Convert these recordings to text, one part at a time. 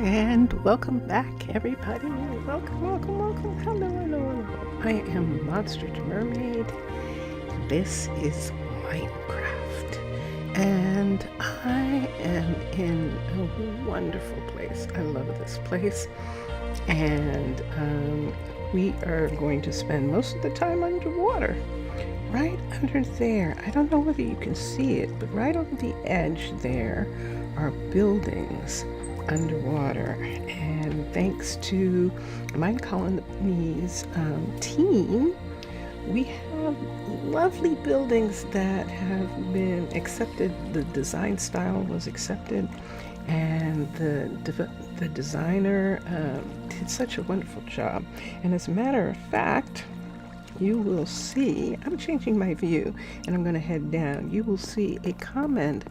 And welcome back, everybody. Welcome, welcome, welcome. Hello, hello, hello. I am Monster to Mermaid. This is Minecraft. And I am in a wonderful place. I love this place. And we are going to spend most of the time underwater. Right under there. I don't know whether you can see it, but right on the edge there are buildings underwater, and thanks to Minecolonies team, we have lovely buildings that have been accepted. The design style was accepted, and the designer did such a wonderful job. And as a matter of fact, you will see, I'm changing my view and I'm going to head down. You will see a comment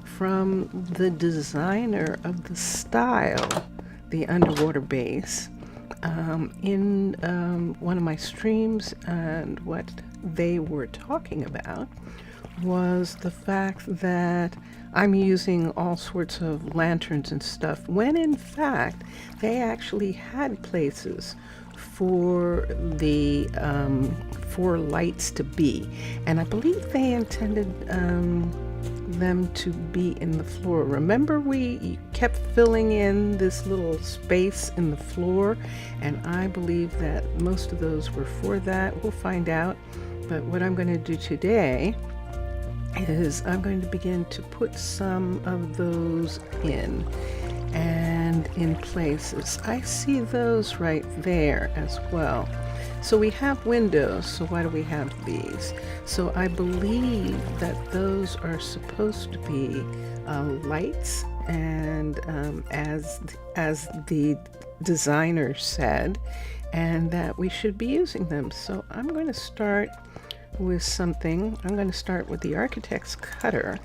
from the designer of the style, the underwater base, in one of my streams. And what they were talking about was the fact that I'm using all sorts of lanterns and stuff, when in fact they actually had places for the for lights to be, and I believe they intended them to be in the floor. Remember, we kept filling in this little space in the floor, and I believe that most of those were for that. We'll find out. But what I'm going to do today is I'm going to begin to put some of those in and in places. I see those right there as well. So we have windows, so why do we have these? So I believe that those are supposed to be lights, and as the designer said, and that we should be using them. So I'm going to start with something. I'm going to start with the architect's cutter.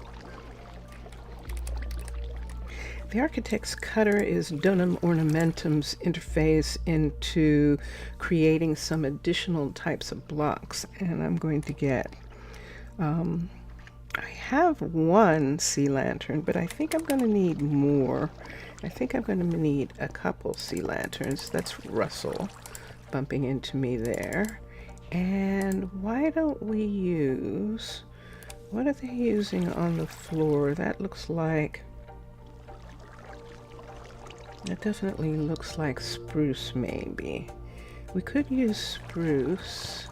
The architect's cutter is Donum Ornamentum's interface into creating some additional types of blocks, and I'm going to get I have one sea lantern, but I think I'm going to need more. I think I'm going to need a couple sea lanterns. That's Russell bumping into me there. And why don't we use, what are they using on the floor? That looks like, that definitely looks like spruce, maybe. We could use spruce.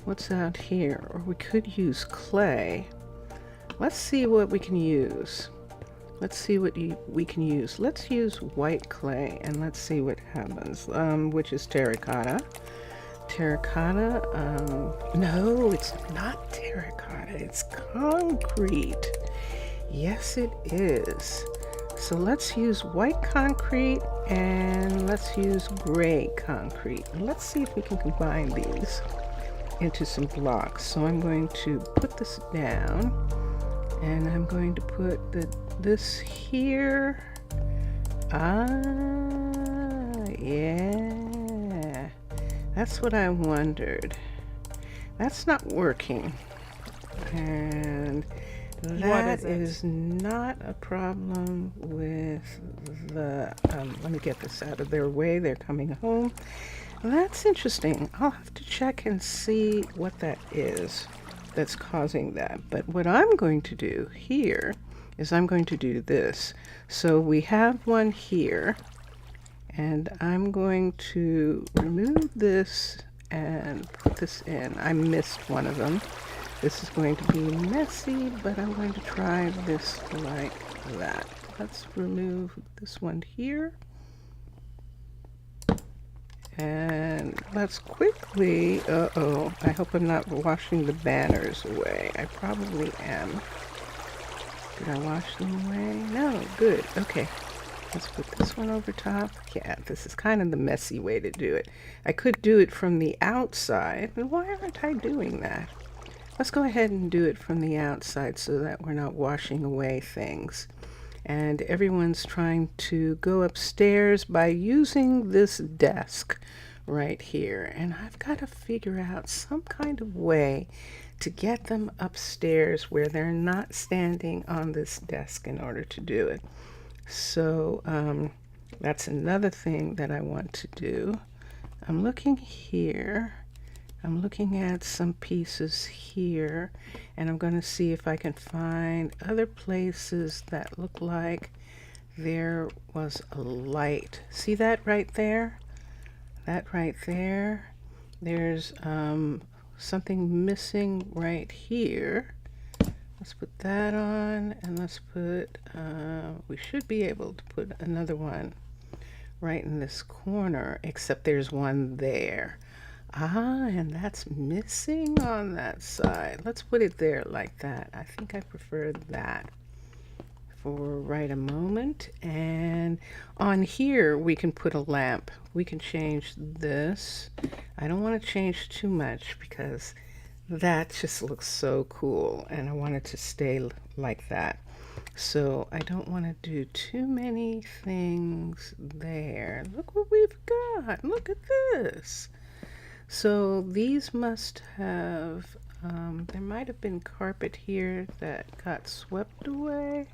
What's out here? Or we could use clay. Let's see what we can use. Let's see what we can use. Let's use white clay and let's see what happens, which is terracotta. Terracotta, no, it's not terracotta, it's concrete. Yes, it is. So let's use white concrete and let's use gray concrete. And let's see if we can combine these into some blocks. So I'm going to put this down and I'm going to put this here. Yeah. That's what I wondered. That's not working. And that is not a problem with the, let me get this out of their way. They're coming home. That's interesting. I'll have to check and see what that is that's causing that. But what I'm going to do here is I'm going to do this. So we have one here, and I'm going to remove this and put this in. I missed one of them. This is going to be messy, but I'm going to try this like that. Let's remove this one here. And let's quickly, I hope I'm not washing the banners away. I probably am. Did I wash them away? No, good, okay. Let's put this one over top. Yeah, this is kind of the messy way to do it. I could do it from the outside, and why aren't I doing that? Let's go ahead and do it from the outside so that we're not washing away things. And everyone's trying to go upstairs by using this desk right here. And I've got to figure out some kind of way to get them upstairs where they're not standing on this desk in order to do it. So That's another thing that I want to do. I'm looking here. I'm looking at some pieces here, and I'm going to see if I can find other places that look like there was a light. See that right there? That right there. There's something missing right here. Let's put that on, and let's put, we should be able to put another one right in this corner, except there's one there. Ah, and that's missing on that side. Let's put it there like that. I think I prefer that for right a moment. And on here, we can put a lamp. We can change this. I don't want to change too much because that just looks so cool, and I want it to stay like that. So I don't want to do too many things there. Look what we've got. Look at this. So these must have, there might have been carpet here that got swept away.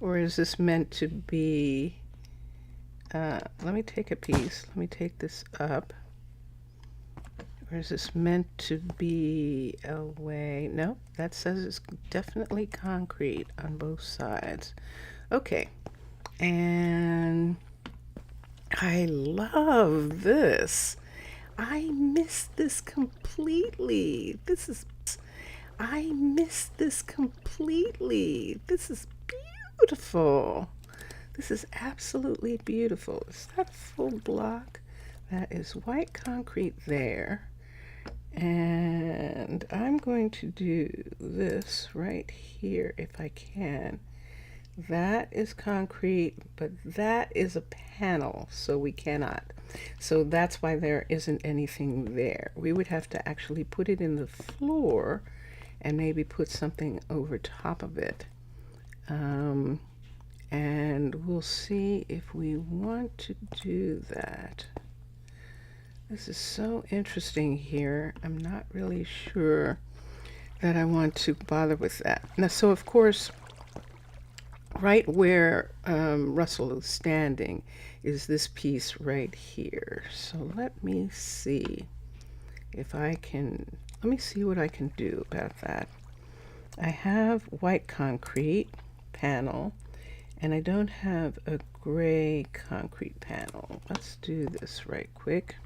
Or is this meant to be, let me take a piece. Let me take this up. Or is this meant to be away? No, that says it's definitely concrete on both sides. Okay, and I love this. I missed this completely. I missed this completely. This is beautiful. This is absolutely beautiful. Is that a full block? That is white concrete there. And I'm going to do this right here if I can. That is concrete, but that is a panel, so we cannot. So that's why there isn't anything there. We would have to actually put it in the floor and maybe put something over top of it. And we'll see if we want to do that. This is so interesting here. I'm not really sure that I want to bother with that. Now, so of course, right where Russell is standing is this piece right here. So let me see if I can, let me see what I can do about that. I have white concrete panel, and I don't have a gray concrete panel. Let's do this right quick.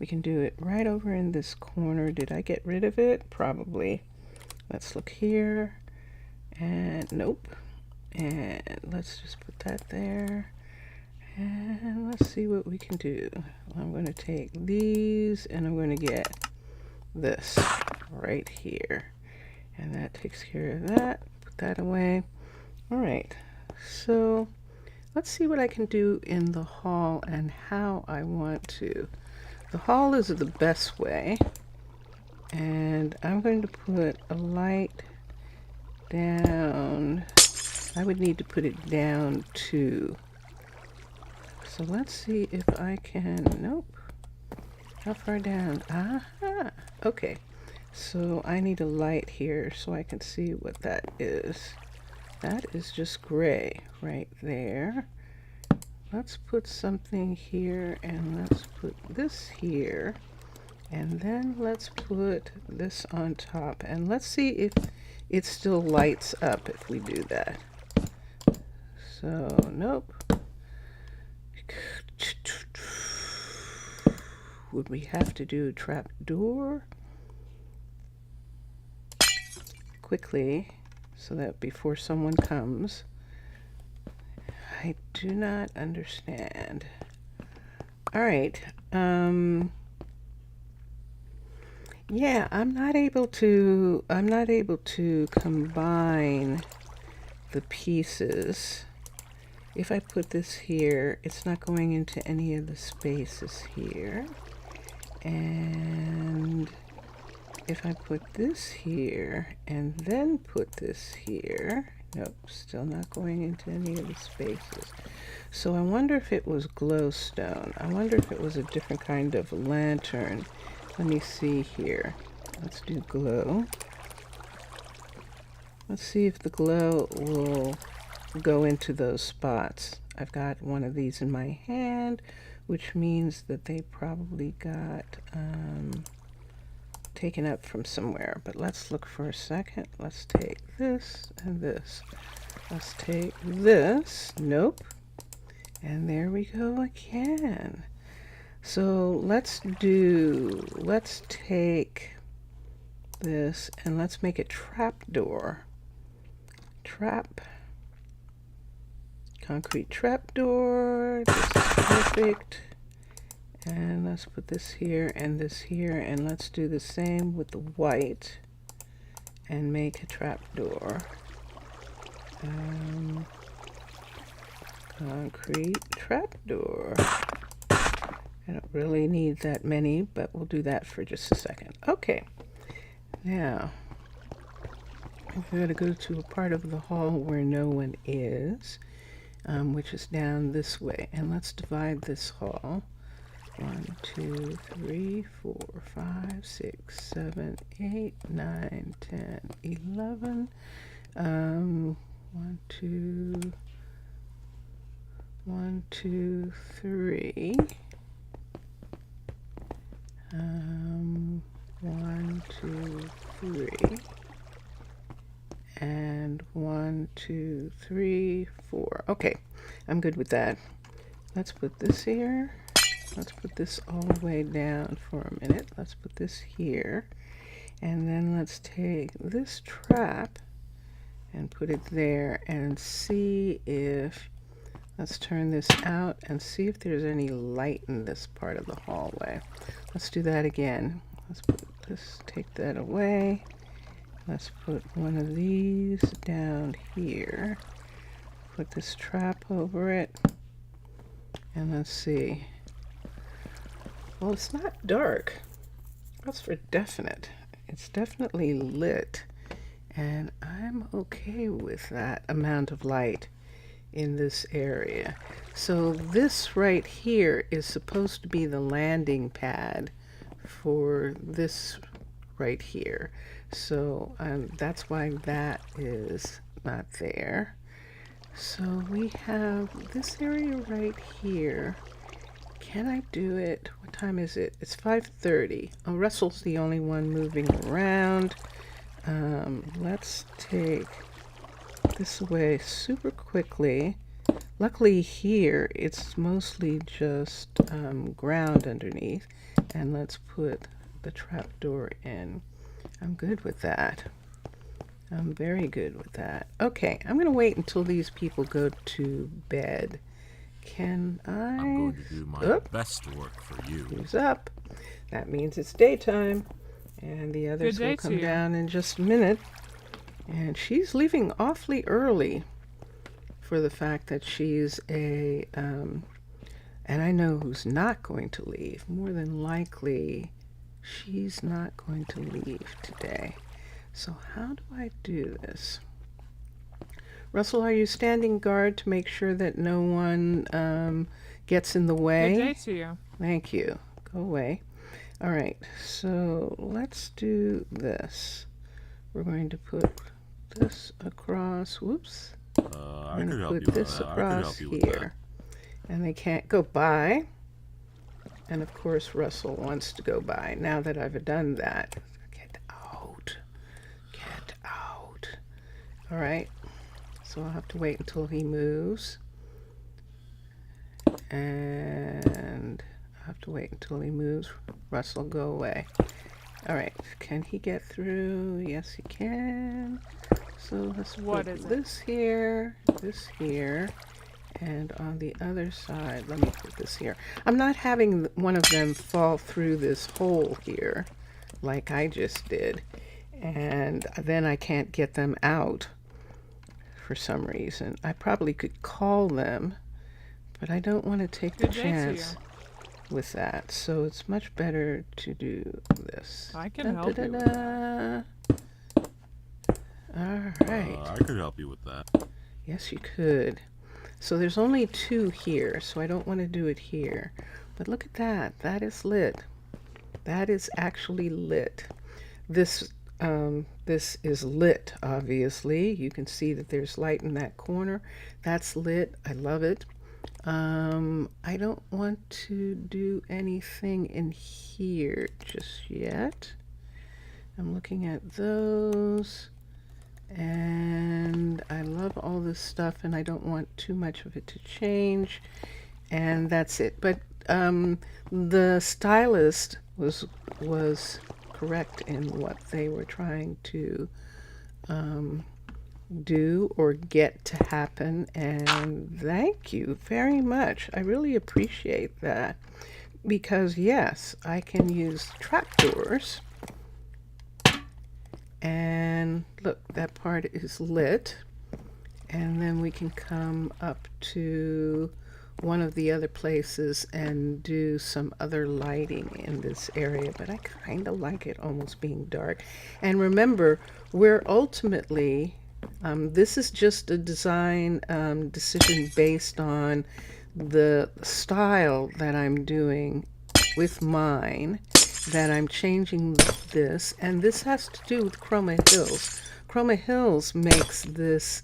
We can do it right over in this corner. Did I get rid of it? Probably. Let's look here. And nope. And let's just put that there. And let's see what we can do. I'm going to take these and I'm going to get this right here. And that takes care of that. Put that away. All right. So let's see what I can do in the hall and how I want to. The hall is the best way, and I'm going to put a light down. I would need to put it down too. So let's see if I can, nope. How far down? Aha, okay. So I need a light here so I can see what that is. That is just gray right there. Let's put something here, and let's put this here, and then let's put this on top, and let's see if it still lights up if we do that. So, nope. Would we have to do a trap door? Quickly, so that before someone comes. I do not understand. All right. Yeah, I'm not able to combine the pieces. If I put this here, it's not going into any of the spaces here. And if I put this here and then put this here, nope, still not going into any of the spaces. So I wonder if it was glowstone. I wonder if it was a different kind of lantern. Let me see here. Let's do glow. Let's see if the glow will go into those spots. I've got one of these in my hand, which means that they probably got taken up from somewhere. But let's look for a second. Let's take this and this. Let's take this. Nope. And there we go again. So let's take this and let's make a trapdoor. Concrete trapdoor. This is perfect. And let's put this here, and let's do the same with the white and make a trapdoor. Concrete trapdoor. I don't really need that many, but we'll do that for just a second. Okay, now we're going to go to a part of the hall where no one is, which is down this way. And let's divide this hall. 1, 2, 3, 4, 5, 6, 7, 8, 9, 10, 11. 1, 2, 3. 1, 2, 3. And 1, 2, 3, 4. Okay, I'm good with that. Let's put this here. Let's put this all the way down for a minute. Let's put this here. And then let's take this trap and put it there and see if, let's turn this out and see if there's any light in this part of the hallway. Let's do that again. Let's put this, take that away. Let's put one of these down here. Put this trap over it. And let's see. Well, it's not dark. That's for definite. It's definitely lit. And I'm okay with that amount of light in this area. So this right here is supposed to be the landing pad for this right here. So that's why that is not there. So we have this area right here. Can I do it? What time is it? It's 5:30. Oh, Russell's the only one moving around. Let's take this away super quickly. Luckily here, it's mostly just ground underneath. And let's put the trapdoor in. I'm good with that. I'm very good with that. Okay, I'm going to wait until these people go to bed. Can I? I'm going to do my best work for you. Who's up? That means it's daytime. And the others will come down in just a minute. And she's leaving awfully early for the fact that she's a, and I know who's not going to leave. More than likely, she's not going to leave today. So how do I do this? Russell, are you standing guard to make sure that no one gets in the way? Good day to you. Thank you. Go away. All right, so let's do this. We're going to put this across. Whoops. I could help you. This across here. And they can't go by. And of course, Russell wants to go by. Now that I've done that, get out. Get out. All right. So I'll have to wait until he moves. And I have to wait until he moves. Russell, go away. All right. Can he get through? Yes, he can. So let's put this here, and on the other side, let me put this here. I'm not having one of them fall through this hole here like I just did. And then I can't get them out for some reason. I probably could call them, but I don't want to take the chance with that. So it's much better to do this. I can help you with that. All right. I could help you with that. Yes, you could. So there's only 2 here, so I don't want to do it here. But look at that. That is lit. That is actually lit. This this is lit, obviously. You can see that there's light in that corner. That's lit. I love it. I don't want to do anything in here just yet. I'm looking at those, and I love all this stuff, and I don't want too much of it to change, and that's it. But the stylist was correct in what they were trying to do or get to happen, and thank you very much. I really appreciate that, because yes, I can use trapdoors, and look, that part is lit, and then we can come up to one of the other places and do some other lighting in this area, but I kind of like it almost being dark. And remember, we're ultimately this is just a design decision based on the style that I'm doing with mine, that I'm changing this, and this has to do with Chroma Hills. Chroma Hills makes this,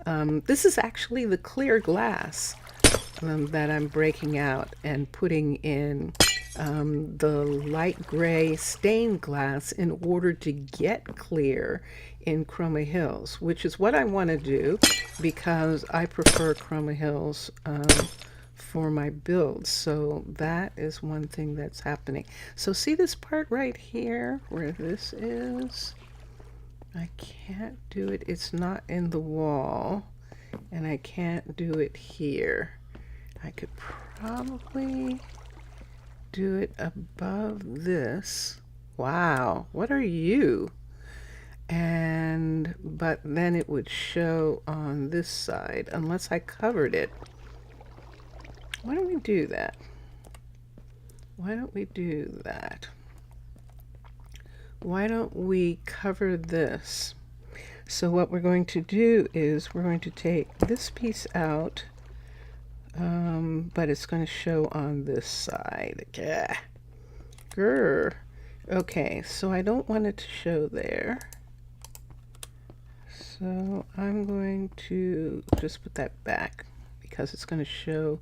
this is actually the clear glass that I'm breaking out and putting in the light gray stained glass in order to get clear in Chroma Hills, which is what I want to do because I prefer Chroma Hills for my builds. So that is one thing that's happening. So see this part right here where this is? I can't do it. It's not in the wall, and I can't do it here. I could probably do it above this. Wow, what are you? But then it would show on this side unless I covered it. Why don't we do that? Why don't we do that? Why don't we cover this? So what we're going to do is we're going to take this piece out, but it's going to show on this side. Grr. Okay, so I don't want it to show there. So I'm going to just put that back because it's going to show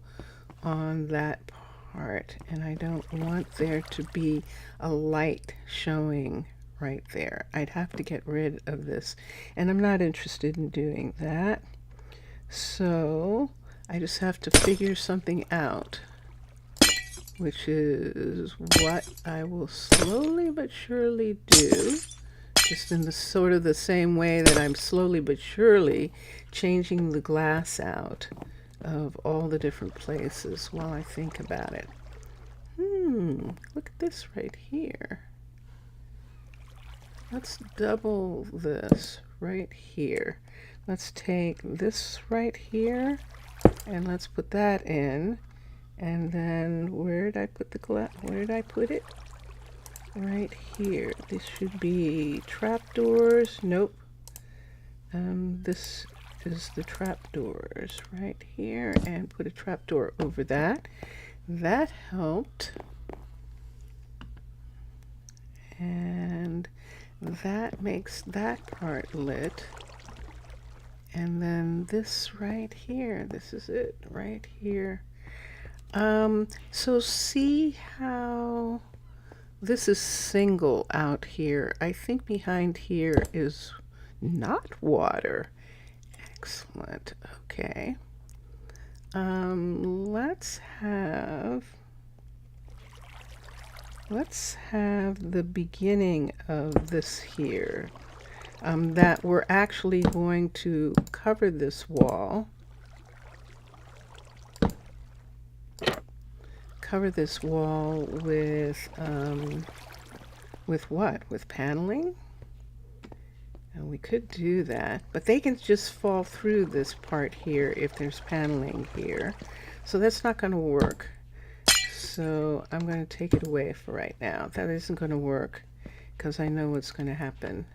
on that part, and I don't want there to be a light showing right there. I'd have to get rid of this, and I'm not interested in doing that. So I just have to figure something out, which is what I will slowly but surely do, just in the sort of the same way that I'm slowly but surely changing the glass out of all the different places while I think about it. Look at this right here. Let's double this right here. Let's take this right here and let's put that in. And then where did I put the glass? Where did I put it? Right here. This should be trapdoors. Nope. This is the trapdoors right here, and put a trapdoor over that. That helped. And that makes that part lit. And then this right here, this is it right here. So see how this is single out here. I think behind here is not water. Excellent. Okay. Let's have the beginning of this here. That we're actually going to cover this wall. Cover this wall with what? With paneling? And we could do that, but they can just fall through this part here if there's paneling here. So that's not going to work. So I'm going to take it away for right now. That isn't going to work because I know what's going to happen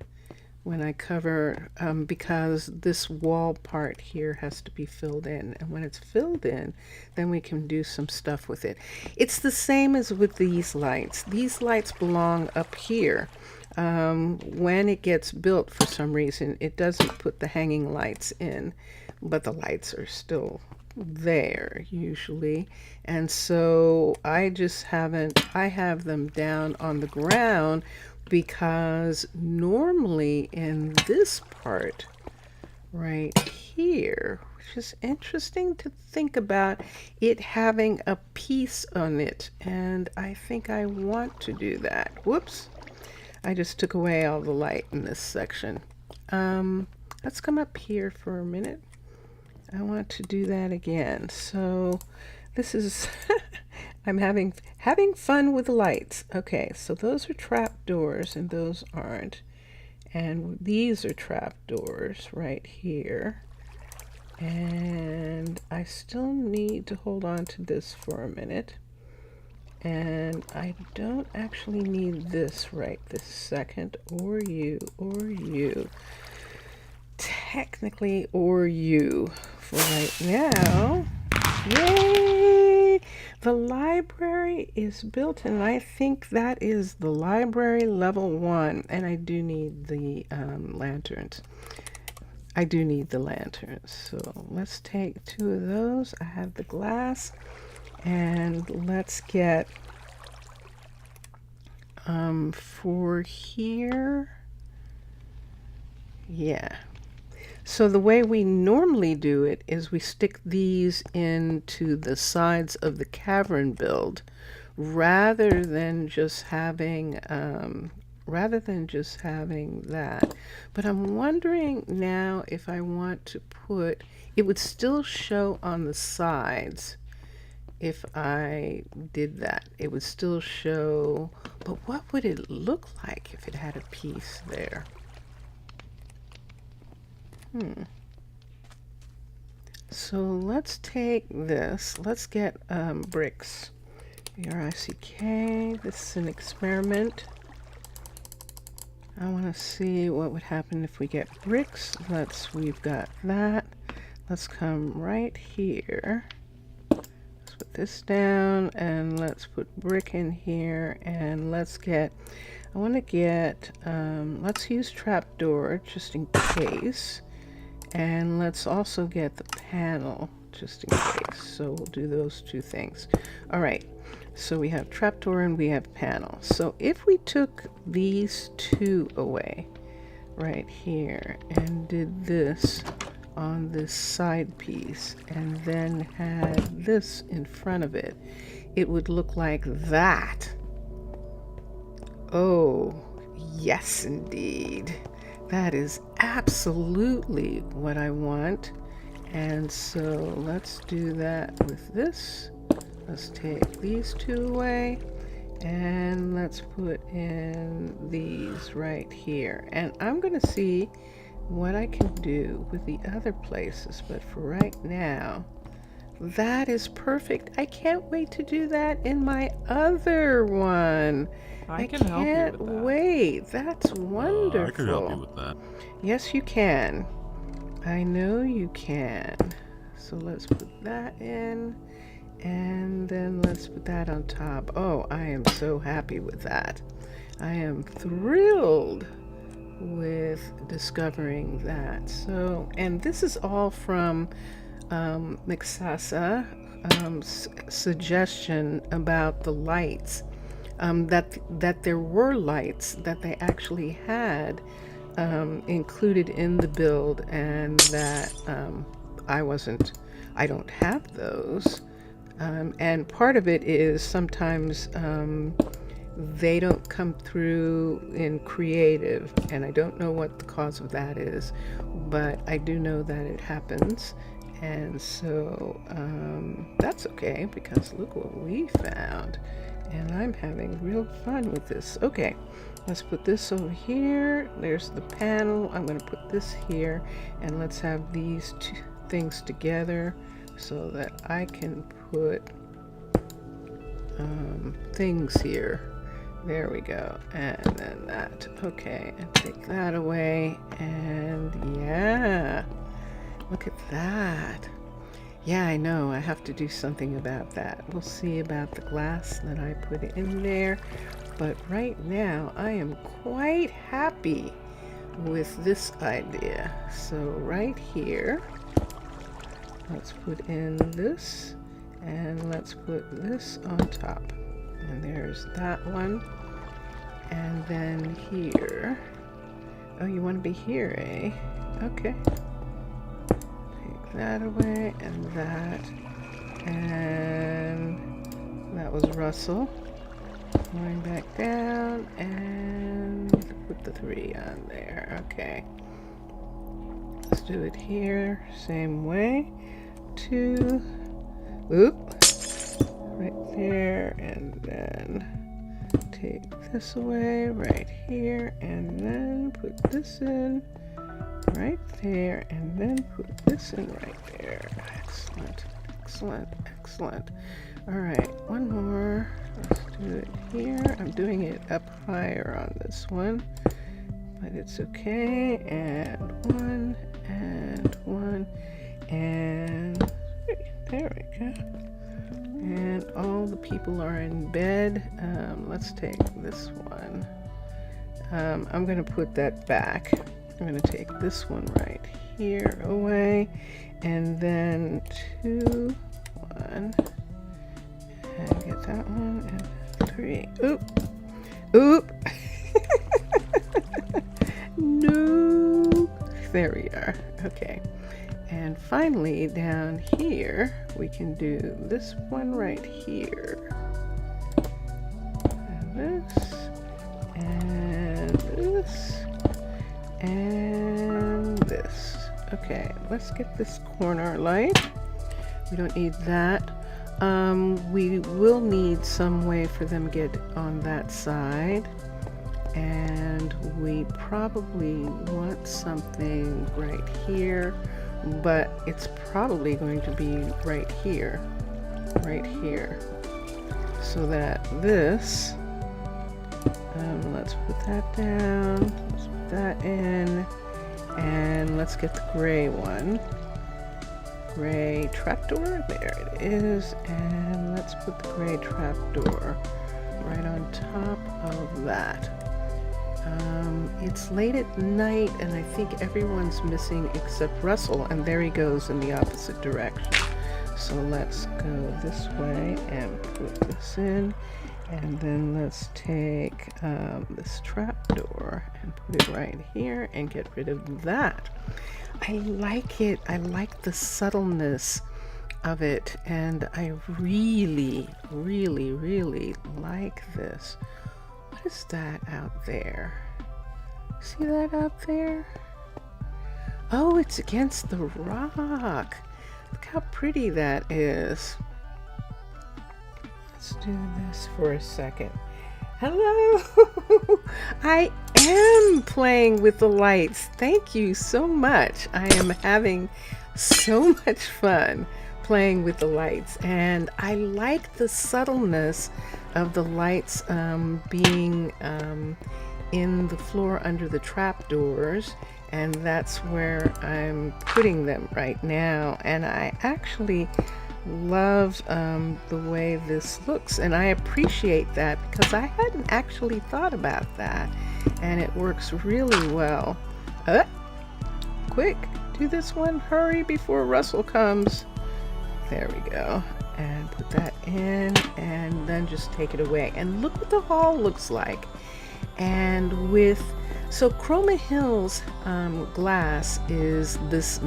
when I cover, because this wall part here has to be filled in. And when it's filled in, then we can do some stuff with it. It's the same as with these lights. These lights belong up here. When it gets built, for some reason, it doesn't put the hanging lights in, but the lights are still there usually. And so I have them down on the ground because normally in this part right here, which is interesting to think about it having a piece on it, and I think I want to do that. Whoops, I just took away all the light in this section. Let's come up here for a minute. I want to do that again. So this is I'm having fun with the lights. Okay, so those are trap doors and those aren't. And these are trap doors right here. And I still need to hold on to this for a minute. And I don't actually need this right this second, or you. Technically, or you for right now. Yay! The library is built, and I think that is the library level 1. And I do need the lanterns. I do need the lanterns. So let's take 2 of those. I have the glass. And let's get for here. Yeah. So the way we normally do it is we stick these into the sides of the cavern build rather than just having that. But I'm wondering now if I want to put, it would still show on the sides if I did that. It would still show, but what would it look like if it had a piece there? So let's take this. Let's get bricks. B-R-I-C-K. This is an experiment. I want to see what would happen if we get bricks. We've got that. Let's come right here. Let's put this down and let's put brick in here, and let's use trapdoor just in case. And let's also get the panel just in case. So we'll do those 2 things. All right. So we have trapdoor and we have panel. So if we took these 2 away right here and did this on this side piece and then had this in front of it, it would look like that. Oh, yes, indeed. That is absolutely what I want. And so let's do that with this. Let's take these 2 away and let's put in these right here. And I'm going to see what I can do with the other places. But for right now, that is perfect. I can't wait to do that in my other one. I can help you with that. Wait, that's wonderful. I could help you with that. Yes, you can. I know you can. So let's put that in, and then let's put that on top. Oh, I am so happy with that. I am thrilled with discovering that. So, and this is all from Mixasa suggestion about the lights. That there were lights that they actually had included in the build, and that I don't have those. And part of it is sometimes they don't come through in creative, and I don't know what the cause of that is, but I do know that it happens. And so that's okay, because look what we found. And I'm having real fun with this. Okay, let's put this over here. There's the panel. I'm going to put this here, and let's have these 2 things together so that I can put things here. There we go. And then that. Okay, and take that away. And yeah, look at that. Yeah, I know. I have to do something about that. We'll see about the glass that I put in there. but right now I am quite happy with this idea. So right here, let's put in this, and let's put this on top. And there's that one. And then here. Oh, you want to be here, eh? Okay. Take that away, and that. And that was Russell. Going back down, and put the 3 on there. Okay. Let's do it here, same way. 2. Oop. Right there, and then take this away right here, and then put this in right there, and then put this in right there. Excellent, excellent, excellent. All right, one more. Let's do it here. I'm doing it up higher on this one, but it's okay. And 1, and 1, and 3. There we go. And all the people are in bed. Let's take this one. I'm going to put that back. I'm going to take this one right here away. And then 2, 1. And get that one. And 3. Oop. Oop. No. There we are. Okay. And finally, down here, we can do this one right here. And this, and this, and this. Okay, let's get this corner light. We don't need that. We will need some way for them to get on that side. And we probably want something right here. But it's probably going to be right here, so that this, let's put that down, let's put that in, and let's get the gray one, gray trapdoor, there it is, and let's put the gray trapdoor right on top of that. It's late at night, and I think everyone's missing except Russell, and there he goes in the opposite direction. So let's go this way and put this in, and then let's take this trapdoor and put it right here and get rid of that. I like it. I like the subtleness of it, and I really, really, really like this. What is that out there? See that out there? Oh, it's against the rock. Look how pretty that is. Let's do this for a second. Hello! I am playing with the lights. Thank you so much. I am having so much fun playing with the lights, and I like the subtleness of the lights being in the floor under the trapdoors, and that's where I'm putting them right now. And I actually love the way this looks, and I appreciate that because I hadn't actually thought about that, and it works really well. Quick, do this one, hurry before Russell comes. There we go. And put that in, and then just take it away. And look what the hall looks like. And with, so Chroma Hill's glass is this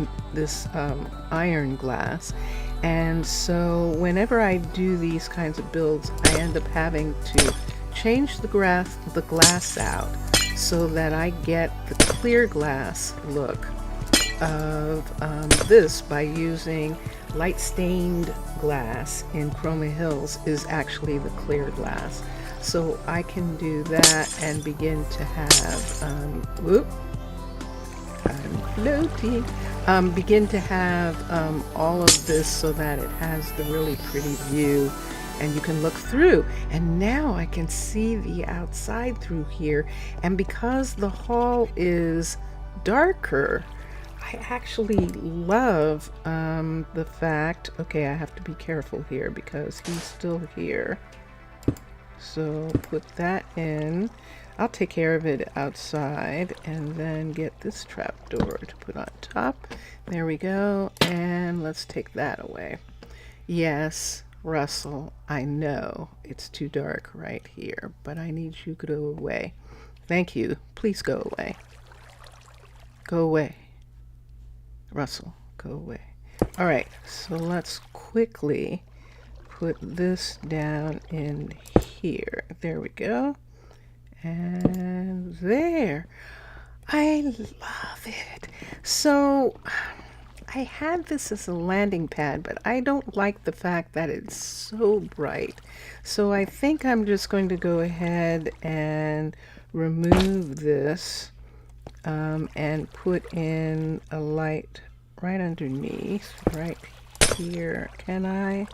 iron glass. And so whenever I do these kinds of builds, I end up having to change the glass out so that I get the clear glass look of this by using light stained glass in Chroma Hills is actually the clear glass. So I can do that and begin to have, I'm floating. Begin to have all of this so that it has the really pretty view, and you can look through. And now I can see the outside through here. And because the hall is darker, I actually love the fact, okay, I have to be careful here because he's still here. So put that in. I'll take care of it outside and then get this trapdoor to put on top. There we go. And let's take that away. Yes, Russell, I know it's too dark right here, but I need you to go away. Thank you. Please go away. Go away. Russell, go away. All right, so let's quickly put this down in here. There we go. And there. I love it. So I had this as a landing pad, but I don't like the fact that it's so bright. So I think I'm just going to go ahead and remove this and put in a light right underneath, right here. Can I?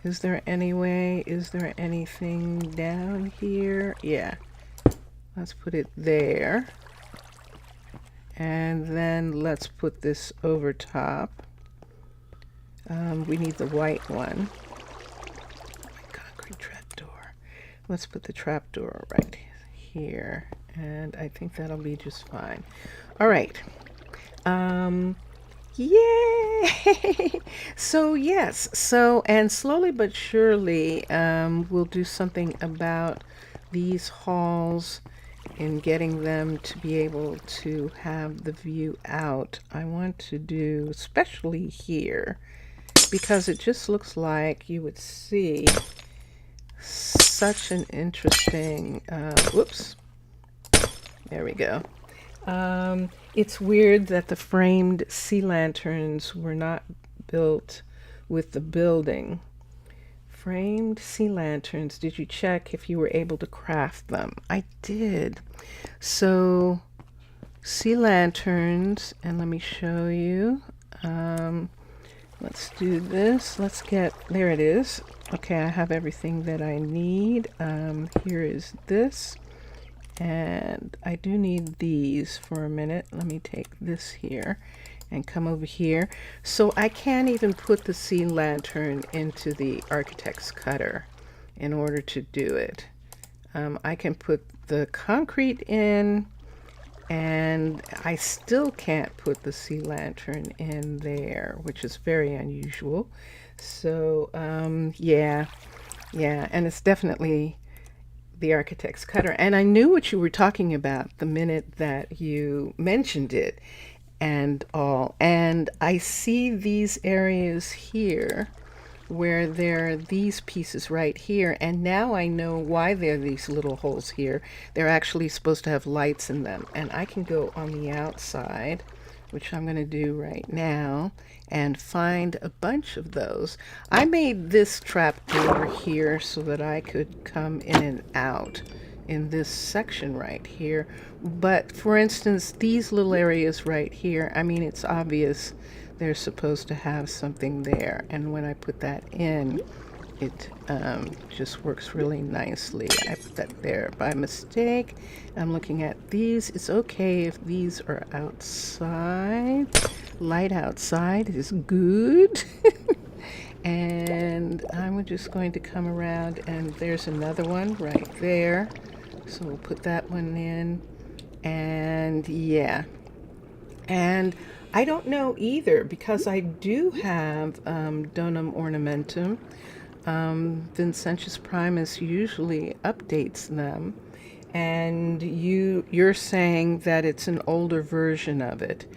Is there any way? Is there anything down here? Yeah. Let's put it there. And then let's put this over top. We need the white one. Concrete trapdoor. Let's put the trapdoor right here. And I think that'll be just fine. All right. Yay! So yes, and slowly but surely we'll do something about these halls and getting them to be able to have the view out. I want to do, especially here, because it just looks like you would see such an interesting, whoops, there we go. It's weird that the framed sea lanterns were not built with the building. Framed sea lanterns, did you check if you were able to craft them? I did. So, sea lanterns, and let me show you. Let's do this. Let's get, there it is. Okay, I have everything that I need. Here is this. And I do need these for a minute. Let me take this here and come over here. So I can't even put the sea lantern into the architect's cutter in order to do it. I can put the concrete in, and I still can't put the sea lantern in there, which is very unusual. So yeah, and it's definitely the architect's cutter. And I knew what you were talking about the minute that you mentioned it and all. And I see these areas here where there are these pieces right here. And now I know why there are these little holes here. They're actually supposed to have lights in them. And I can go on the outside, which I'm going to do right now, and find a bunch of those. I made this trap door here so that I could come in and out in this section right here. But for instance, these little areas right here, I mean, it's obvious they're supposed to have something there. And when I put that in, it just works really nicely. I put that there by mistake. I'm looking at these. It's okay if these are outside. Light outside is good. And I'm just going to come around, and there's another one right there. So we'll put that one in. And yeah. And I don't know either, because I do have Donum Ornamentum. Vincentius Primus usually updates them, and you're saying that it's an older version of it.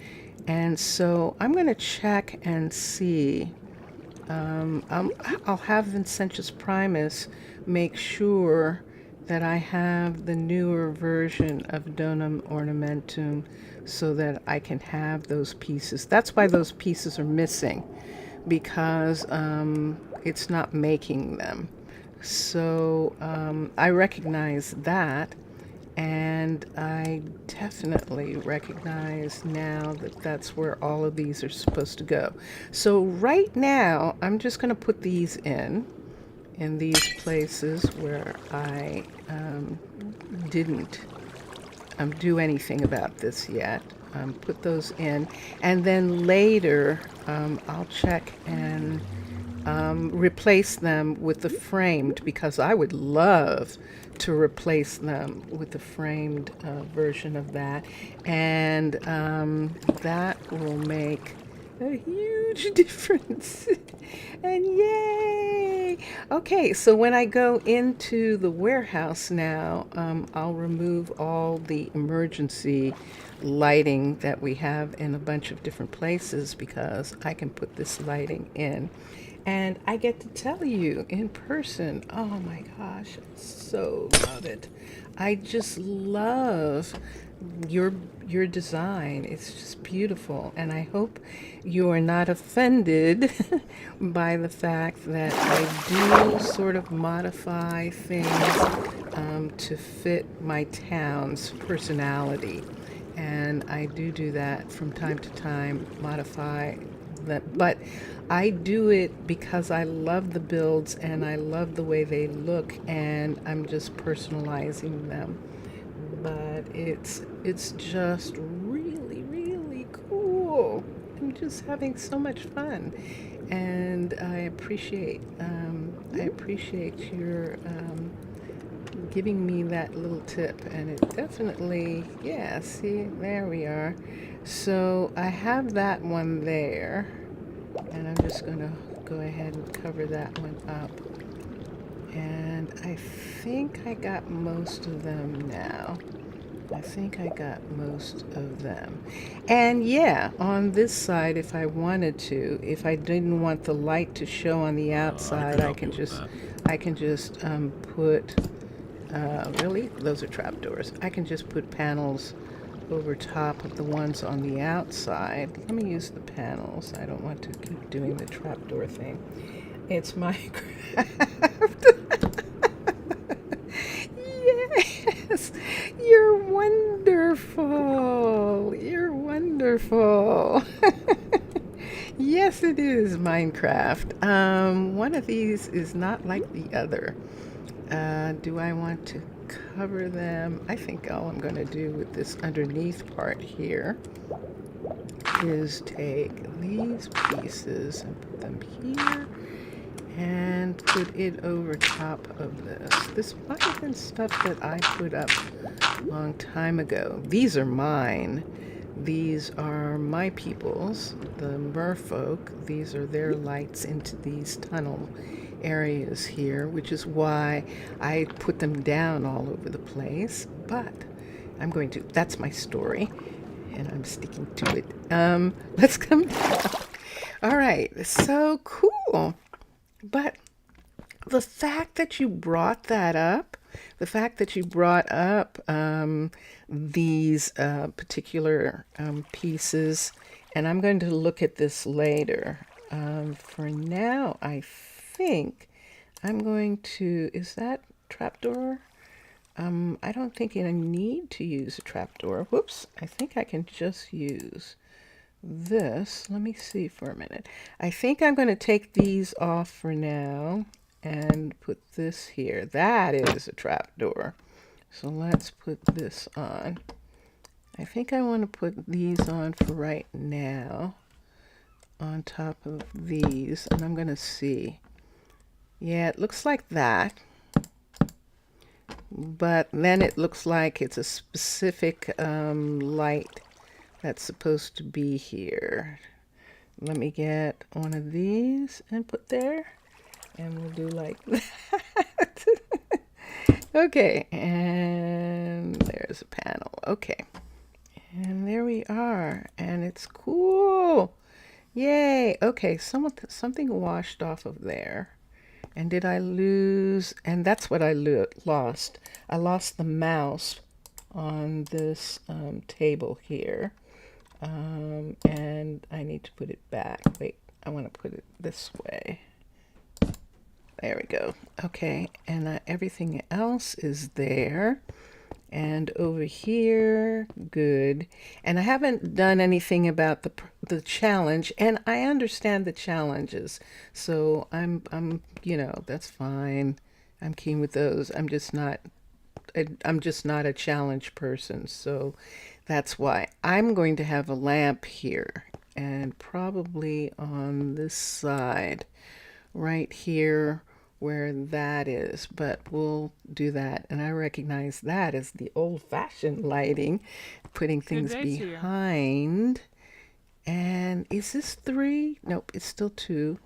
And so I'm going to check and see. I'll have Vincentius Primus make sure that I have the newer version of Donum Ornamentum so that I can have those pieces. That's why those pieces are missing, because it's not making them. So I recognize that, and I definitely recognize now that that's where all of these are supposed to go. So right now, I'm just going to put these in these places where I didn't do anything about this yet. Put those in, and then later I'll check and replace them with the framed, because I would love to replace them with the framed version of that. And that will make a huge difference. And yay! Okay, so when I go into the warehouse now, I'll remove all the emergency lighting that we have in a bunch of different places, because I can put this lighting in. And I get to tell you in person, oh my gosh, I so love it. I just love your design. It's just beautiful, and I hope you are not offended by the fact that I do sort of modify things to fit my town's personality. And I do that from time to time, modify that, but I do it because I love the builds and I love the way they look, and I'm just personalizing them. But it's just really, really cool. I'm just having so much fun, and I appreciate your giving me that little tip. And it definitely, yeah, see, there we are. So I have that one there, and I'm just going to go ahead and cover that one up. And I think I got most of them now. I think I got most of them. And yeah, on this side, if I wanted to, if I didn't want the light to show on the outside, I can just put, really? Those are trapdoors. I can just put panels over top of the ones on the outside. Let me use the panels. I don't want to keep doing the trapdoor thing. It's Minecraft. Yes, you're wonderful. You're wonderful. Yes, it is Minecraft. One of these is not like the other. Do I want to cover them? I think all I'm going to do with this underneath part here is take these pieces and put them here and put it over top of this. This might have been stuff that I put up a long time ago. These are mine. These are my people's, the merfolk. These are their lights into these tunnel areas here, which is why I put them down all over the place. But I'm going to, that's my story, and I'm sticking to it. Let's come down. All right, so cool. But the fact that you brought that up, the fact that you brought up these particular pieces, and I'm going to look at this later. For now, I think I'm going to, is that trapdoor? I don't think I need to use a trapdoor. Whoops, I think I can just use this. Let me see for a minute. I think I'm going to take these off for now and put this here. That is a trapdoor. So let's put this on. I think I want to put these on for right now on top of these, and I'm going to see. Yeah, it looks like that. But then it looks like it's a specific light that's supposed to be here. Let me get one of these and put there, and we'll do like that. Okay, and there's a panel. Okay, and there we are, and it's cool. Yay. Okay, something washed off of there. And did I lose? And that's what I lost. I lost the mouse on this table here. And I need to put it back. Wait, I want to put it this way. There we go. Okay, and everything else is there. And over here, good. And I haven't done anything about the challenge, and I understand the challenges. So I'm that's fine. I'm keen with those. I'm just not a challenge person. So that's why I'm going to have a lamp here, and probably on this side right here where that is, but we'll do that. And I recognize that as the old-fashioned lighting, putting Good things day to you. behind. And is this 3? Nope, it's still 2,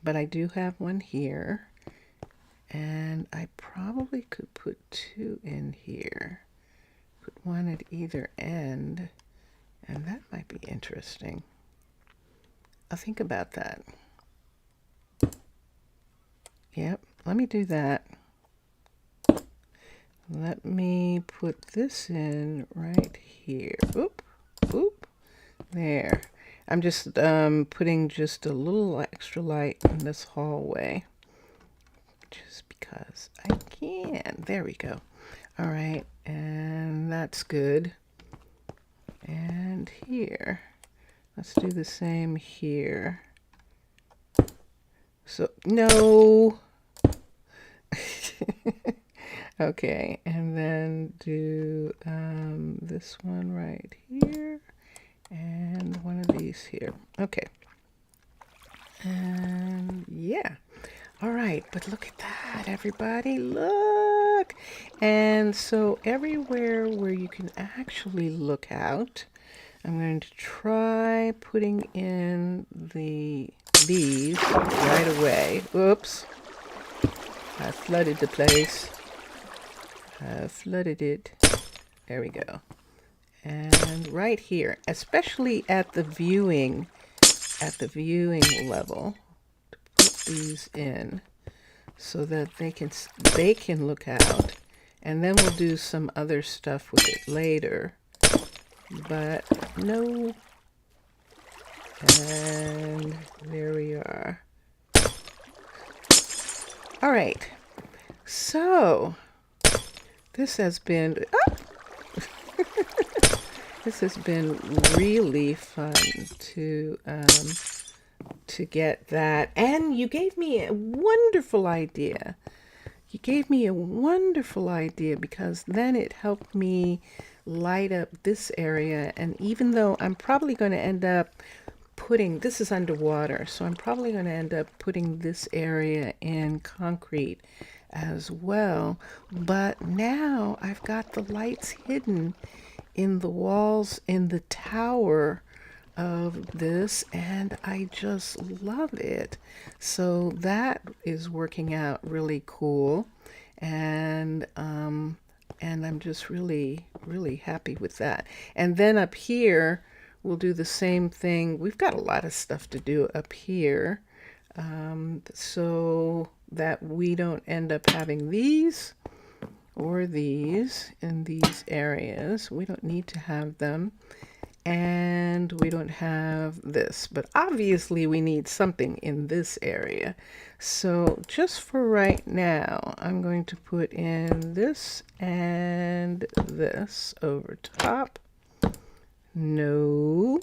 but I do have one here. And I probably could put 2 in here. Put 1 at either end, and that might be interesting. I'll think about that. Yep, let me do that. Let me put this in right here. Oop, oop, there. I'm just putting just a little extra light in this hallway. Just because I can. There we go. All right, and that's good. And here. Let's do the same here. So, no. Okay, and then do this one right here and one of these here. Okay. And yeah. All right, but look at that, everybody. Look. And so everywhere where you can actually look out, I'm going to try putting in these right away. Oops. I flooded the place. I flooded it. There we go. And right here, especially at the viewing level, to put these in so that they can look out, and then we'll do some other stuff with it later. But no. And there we are. All right. So this has been this has been really fun to get that. And you gave me a wonderful idea. You gave me a wonderful idea because then it helped me light up this area. And even though I'm probably going to end up putting, this is underwater, so I'm probably going to end up putting this area in concrete as well. But now I've got the lights hidden in the walls in the tower of this, and I just love it. So that is working out really cool, and I'm just really happy with that. And then up here we'll do the same thing. We've got a lot of stuff to do up here, so that we don't end up having these or these in these areas. We don't need to have them. And we don't have this, but obviously we need something in this area. So just for right now, I'm going to put in this and this over top. No.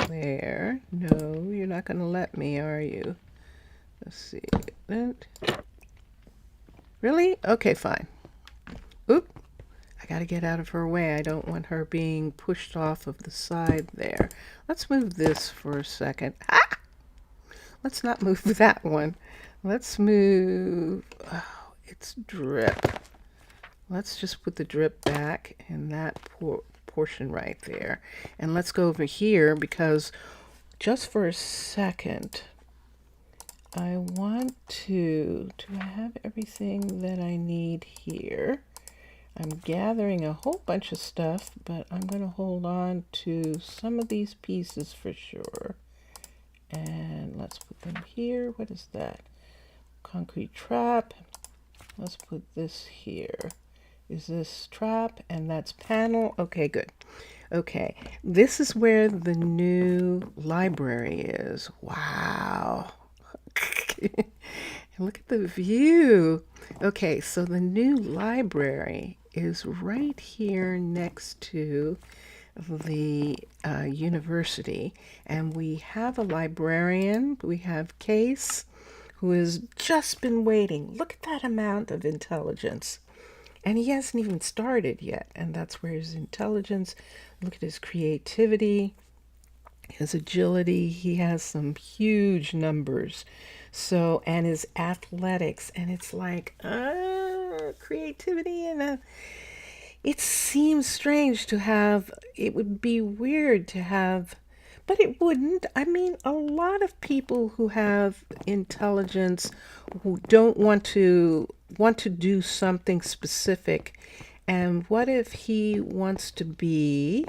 There. No, you're not going to let me, are you? Let's see. Really? Okay, fine. Oop. I got to get out of her way. I don't want her being pushed off of the side there. Let's move this for a second. Ah! Let's not move that one. Let's move... Oh, it's drip. Let's just put the drip back in that portion right there. And let's go over here because just for a second, I want to... Do I have everything that I need here? I'm gathering a whole bunch of stuff, but I'm going to hold on to some of these pieces for sure. And let's put them here. What is that? Concrete trap. Let's put this here. Is this trap? And that's panel. Okay, good. Okay, this is where the new library is. Wow. Look at the view. Okay, so the new library is right here next to the university, and we have a librarian. We have Kace, who has just been waiting. Look at that amount of intelligence, and he hasn't even started yet, and that's where his intelligence. Look at his creativity. His agility, he has some huge numbers. So, and his athletics, and it's like, creativity, and it seems strange to have, it would be weird to have, but it wouldn't. I mean, a lot of people who have intelligence, who don't want to do something specific. And what if he wants to be,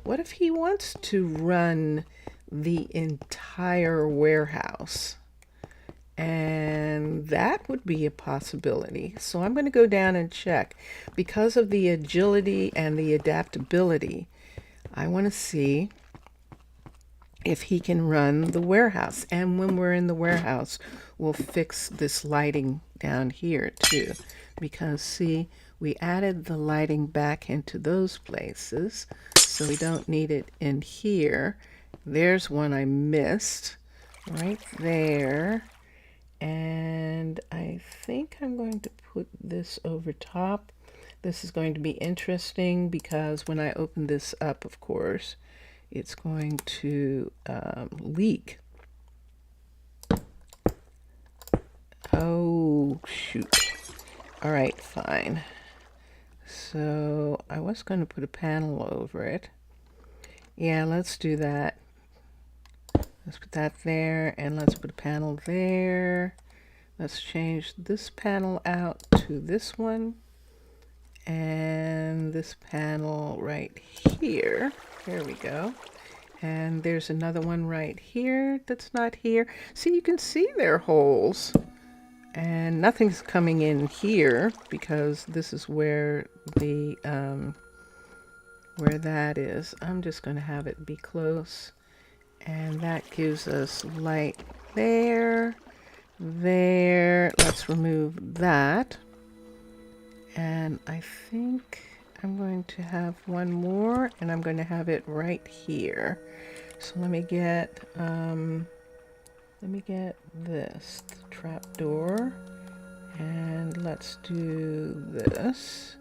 what if he wants to run the entire warehouse? And that would be a possibility. So I'm going to go down and check. Because of the agility and the adaptability, I want to see if he can run the warehouse. And when we're in the warehouse, we'll fix this lighting down here too. Because see, we added the lighting back into those places, so we don't need it in here. There's one I missed right there. And I think I'm going to put this over top. This is going to be interesting because when I open this up, of course, it's going to leak. Oh, shoot. All right, fine. So I was going to put a panel over it. Yeah, let's do that. Let's put that there, and let's put a panel there. Let's change this panel out to this one, and this panel right here. There we go. And there's another one right here that's not here. See, you can see their holes. And nothing's coming in here because this is where the where that is. I'm just going to have it be close. And that gives us light there, there. Let's remove that. And I think I'm going to have one more, and I'm going to have it right here. So let me get this trapdoor, and let's do this.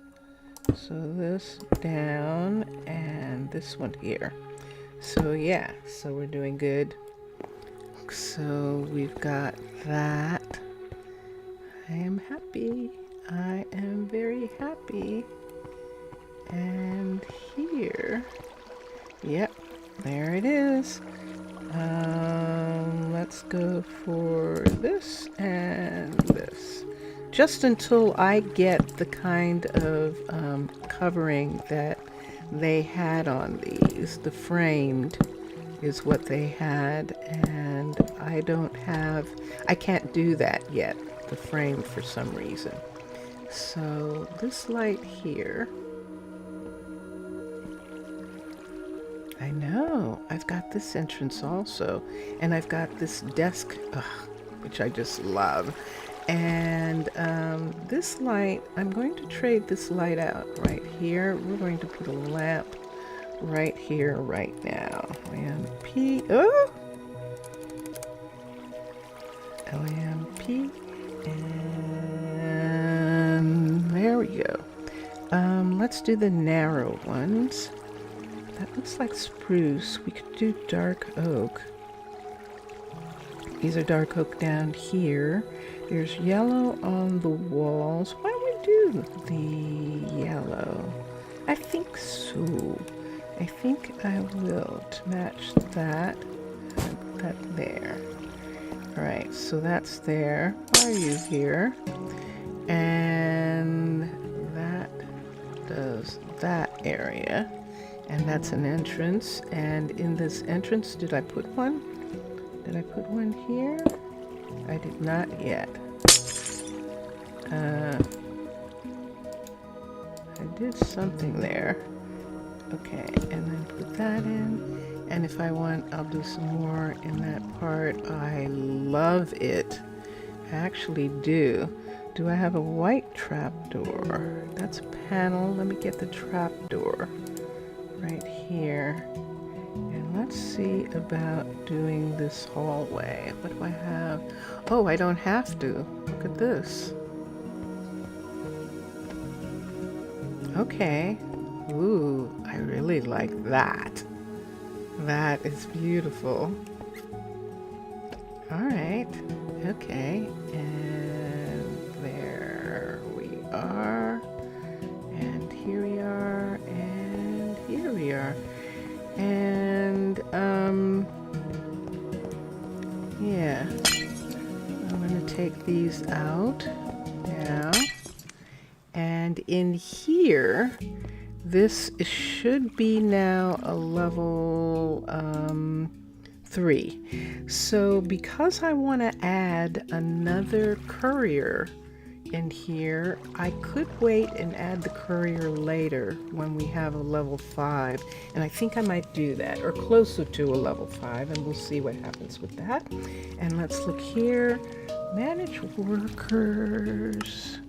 So this down, and this one here. So yeah, so we're doing good. So we've got that. I am happy. I am very happy. And here, yep, there it is. Let's go for this and this. Just until I get the kind of covering that they had on these. The framed is what they had, and I can't do that yet, the frame, for some reason. So this light here, I know, I've got this entrance also, and I've got this desk, which I just love. And this light, I'm going to trade this light out right here. We're going to put a lamp right here right now. LAMP, LAMP, and there we go. Let's do the narrow ones. That looks like spruce. We could do dark oak. These are dark oak down here. There's yellow on the walls. Why don't we do the yellow? I think so. I think I will, to match that. Put that there. Alright, so that's there. Why are you here? And that does that area. And that's an entrance. And in this entrance, did I put one? Did I put one here? I did not yet. I did something there. Okay, and then put that in. And if I want, I'll do some more in that part. I love it. I actually do. Do I have a white trapdoor? That's a panel. Let me get the trapdoor right here. And let's see about doing this hallway. What do I have? Oh, I don't have to. Look at this. Okay. Ooh, I really like that. That is beautiful. All right. Okay. And there we are. And here we are. And here we are. And, yeah. I'm going to take these out now. And in here, this should be now a level 3. So because I want to add another courier in here, I could wait and add the courier later when we have a level 5. And I think I might do that, or closer to a level 5, and we'll see what happens with that. And let's look here. Manage workers.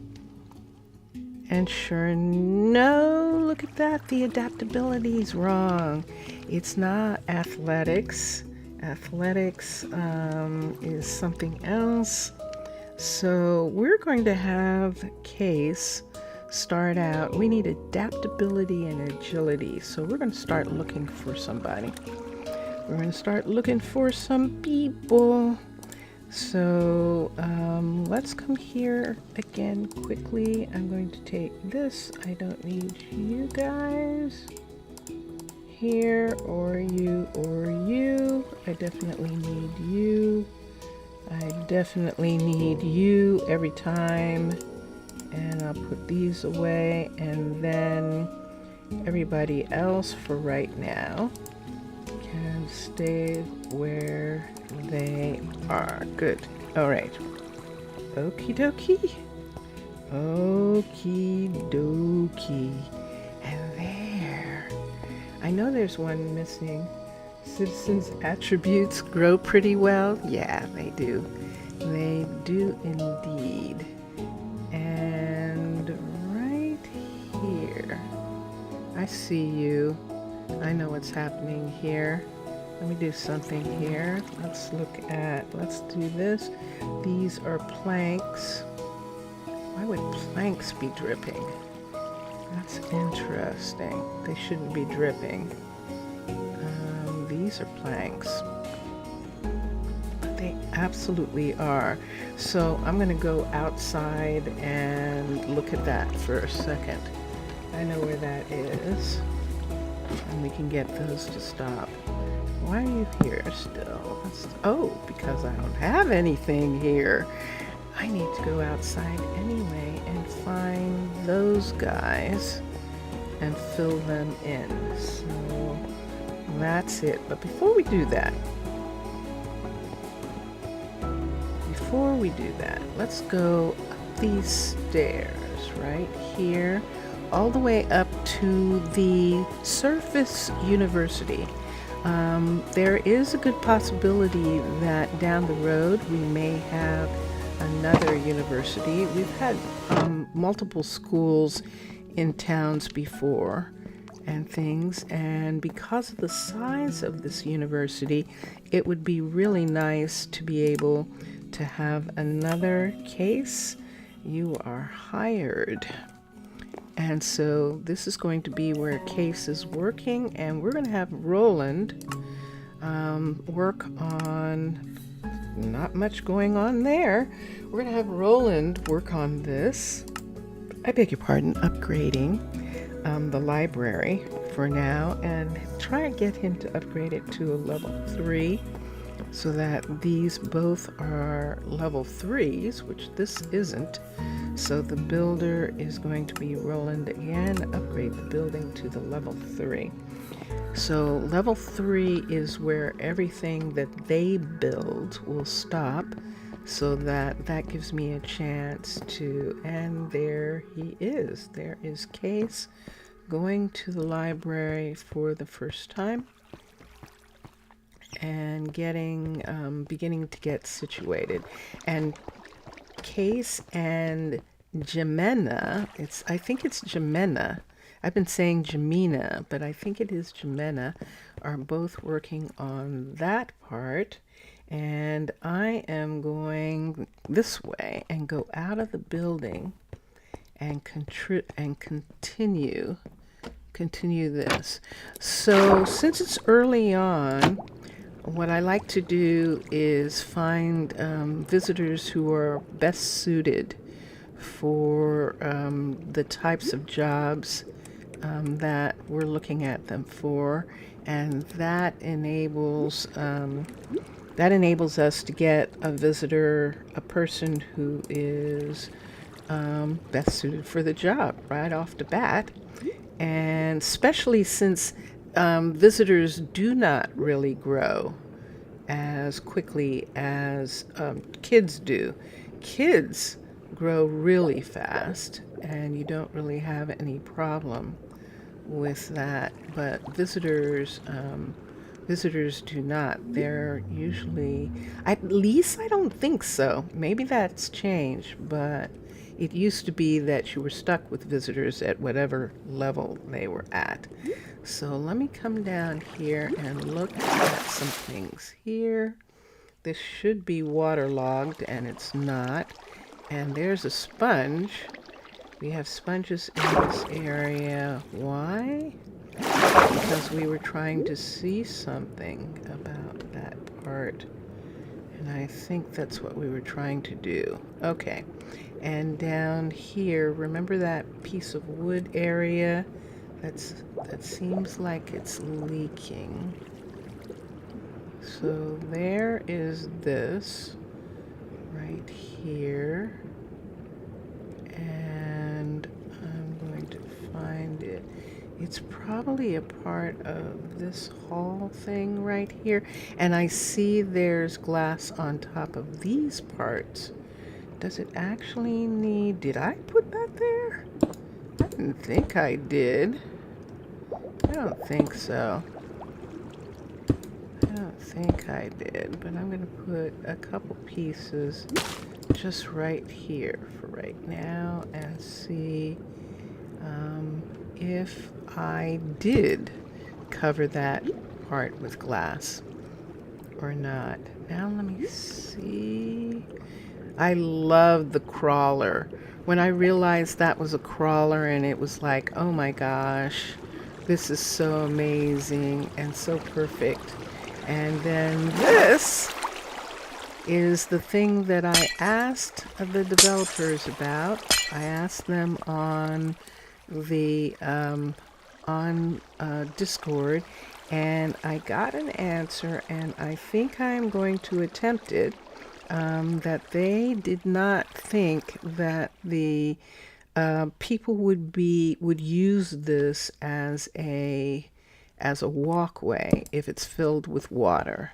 And sure, no, look at that. The adaptability is wrong. It's not athletics. Athletics is something else. So we're going to have Kace start out. We need adaptability and agility. So we're going to start looking for somebody. We're going to start looking for some people. So let's come here again quickly. I'm going to take this. I don't need you guys here, or you, or you. I definitely need you. I definitely need you every time. And I'll put these away, and then everybody else for right now can stay where they are. Good. All right. Okie dokie. Okie dokie. And there. I know there's one missing. Citizens' attributes grow pretty well. Yeah, they do. They do indeed. And right here. I see you. I know what's happening here. Let me do something here. Let's do this. These are planks. Why would planks be dripping? That's interesting. They shouldn't be dripping. These are planks. But they absolutely are. So I'm going to go outside and look at that for a second. I know where that is. And we can get those to stop. Why are you here still? Oh, because I don't have anything here. I need to go outside anyway and find those guys and fill them in. So that's it. But before we do that, let's go up these stairs right here, all the way up to the Surface University. There is a good possibility that down the road we may have another university. We've had multiple schools in towns before and things, and because of the size of this university, it would be really nice to be able to have another Kace. You are hired. And so this is going to be where Kace is working, and we're going to have Rowland work on, not much going on there. We're going to have Rowland work on this. I beg your pardon, upgrading the library for now, and try and get him to upgrade it to a level 3 so that these both are level 3s, which this isn't. So the builder is going to be Rowland again, upgrade the building to the level 3. So level 3 is where everything that they build will stop, so that gives me a chance to, and there he is. There is Kace going to the library for the first time and beginning to get situated. And Kace and Jimena, I think it's Jimena. I've been saying Jimena, but I think it is Jimena, are both working on that part. And I am going this way and go out of the building and continue continue this. So since it's early on, what I like to do is find visitors who are best suited for the types of jobs that we're looking at them for, and that enables us to get a visitor, a person who is best suited for the job right off the bat. And especially since visitors do not really grow as quickly as kids do. Kids grow really fast, and you don't really have any problem with that. But visitors do not. They're usually, at least I don't think so. Maybe that's changed, but it used to be that you were stuck with visitors at whatever level they were at. So let me come down here and look at some things here. This should be waterlogged, and it's not. And there's a sponge. We have sponges in this area. Why? Because we were trying to see something about that part. And I think that's what we were trying to do. Okay. And down here, remember that piece of wood area? That seems like it's leaking. So there is this right here. And I'm going to find it. It's probably a part of this hall thing right here. And I see there's glass on top of these parts. Does it actually need... Did I put that there? I didn't think I did. I don't think so. I don't think I did. But I'm going to put a couple pieces just right here for right now and see if I did cover that part with glass or not. Now let me see. I love the crawler. When I realized that was a crawler, and it was like, oh my gosh, this is so amazing and so perfect. And then this is the thing that I asked the developers about. I asked them on the Discord, and I got an answer, and I think I'm going to attempt it. That they did not think that the people would use this as a walkway if it's filled with water.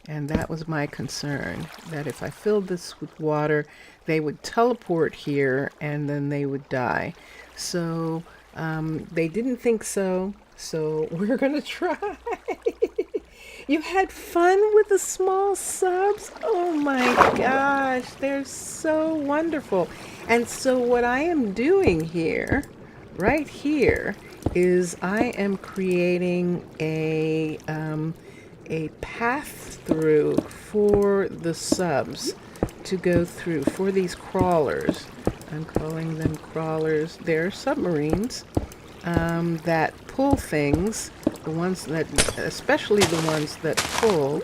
And that was my concern, that if I filled this with water, they would teleport here and then they would die. So they didn't think so, so we're gonna try. You had fun with the small subs? Oh my gosh, they're so wonderful. And so what I am doing here, right here, is I am creating a path through for the subs to go through, for these crawlers. I'm calling them crawlers. They're submarines that pull things. The ones that, especially the ones that pull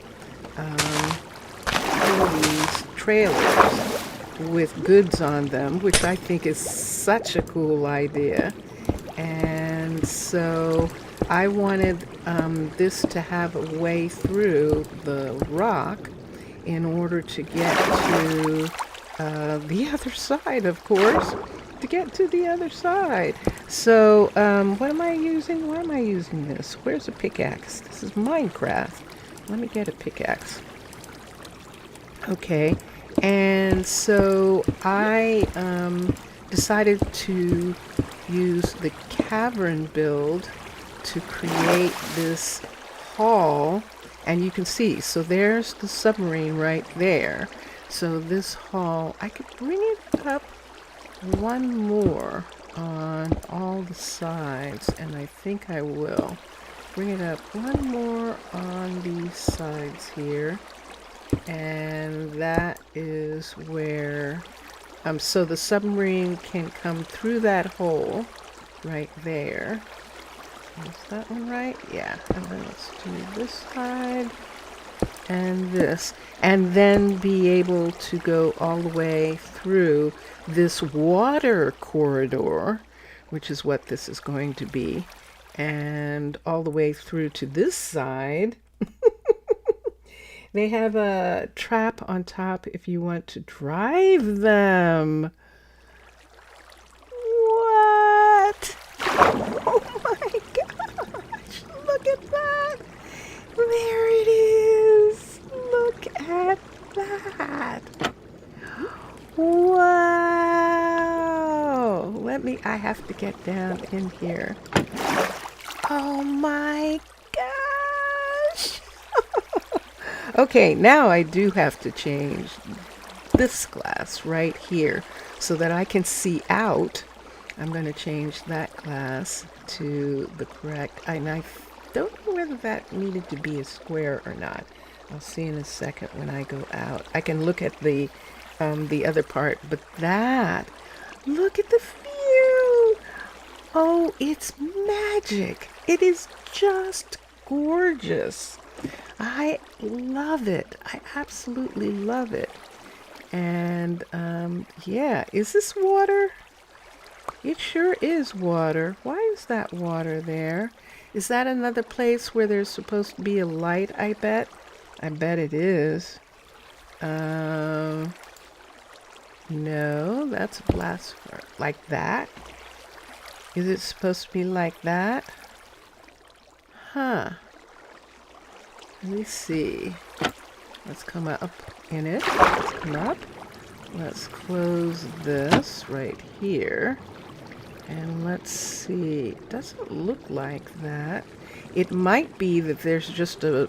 these trailers with goods on them, which I think is such a cool idea. And so I wanted this to have a way through the rock in order to get to the other side, of course. To get to the other side. So, what am I using? Why am I using this? Where's a pickaxe? This is Minecraft. Let me get a pickaxe. Okay, and so I decided to use the cavern build to create this hall, and you can see, so there's the submarine right there. So this hall, I could bring it up one more on all the sides, and I think I will bring it up one more on these sides here, and that is where so the submarine can come through that hole right there, Is that one right? Yeah. And then let's do this side and this. And then be able to go all the way through this water corridor, which is what this is going to be, and all the way through to this side. They have a trap on top if you want to drive them. What? Oh my gosh, look at that. There it is. Look at that. Wow. I have to get down in here. Oh my gosh. Okay, now I do have to change this glass right here so that I can see out. I'm going to change that glass to the correct, and I don't know whether that needed to be a square or not. I'll see in a second when I go out. I can look at the other part, but that, look at the view. Oh, it's magic. It is just gorgeous. I love it. I absolutely love it. And yeah, is this water? It sure is water. Why is that water there? Is that another place where there's supposed to be a light, I bet? I bet it is. No, that's a blast like that. Is it supposed to be like that? Huh. Let me see. Let's come up in it. Let's come up. Let's close this right here. And let's see. It doesn't look like that. It might be that there's just a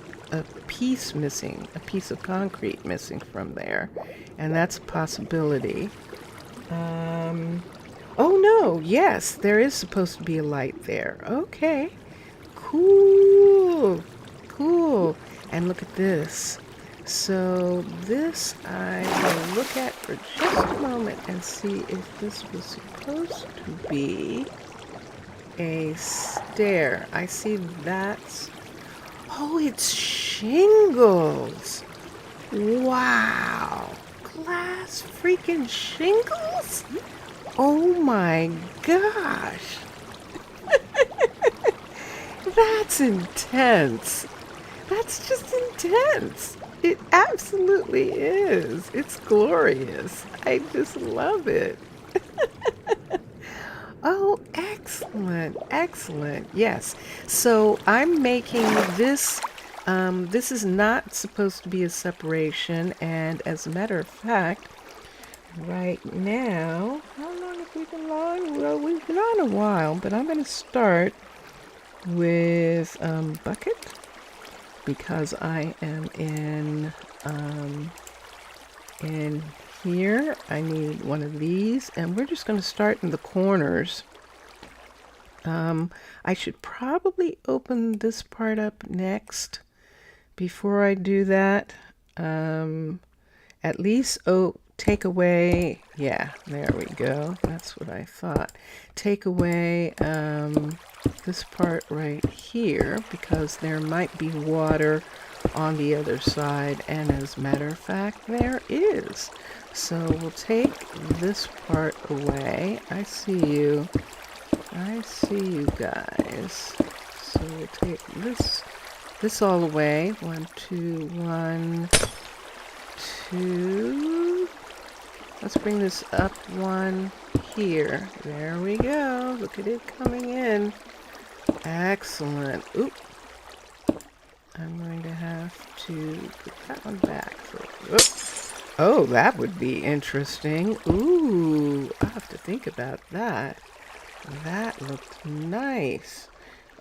piece missing, a piece of concrete missing from there. And that's a possibility. Oh no, yes, there is supposed to be a light there. Okay. Cool. Cool. And look at this. So this I will look at for just a moment and see if this was supposed to be a stair. I see that's... Oh, it's shingles. Wow. Glass freaking shingles? Oh my gosh. That's intense. That's just intense. It absolutely is. It's glorious. I just love it. Oh, excellent. Excellent. Yes. So I'm making this. This is not supposed to be a separation. And as a matter of fact, right now, how long have we been on? Well, we've been on a while, but I'm going to start with bucket. Because I am in here, I need one of these, and we're just going to start in the corners. I should probably open this part up next. Before I do that, at least take away, yeah, there we go. That's what I thought. Take away this part right here because there might be water on the other side, and as a matter of fact there is. So we'll take this part away. I see you guys. So we'll take this all away. 1, 2, 1, 2. Let's bring this up one here. There we go. Look at it coming in. Excellent. Oop. I'm going to have to put that one back. Oh, that would be interesting. Ooh, I'll have to think about that. That looked nice.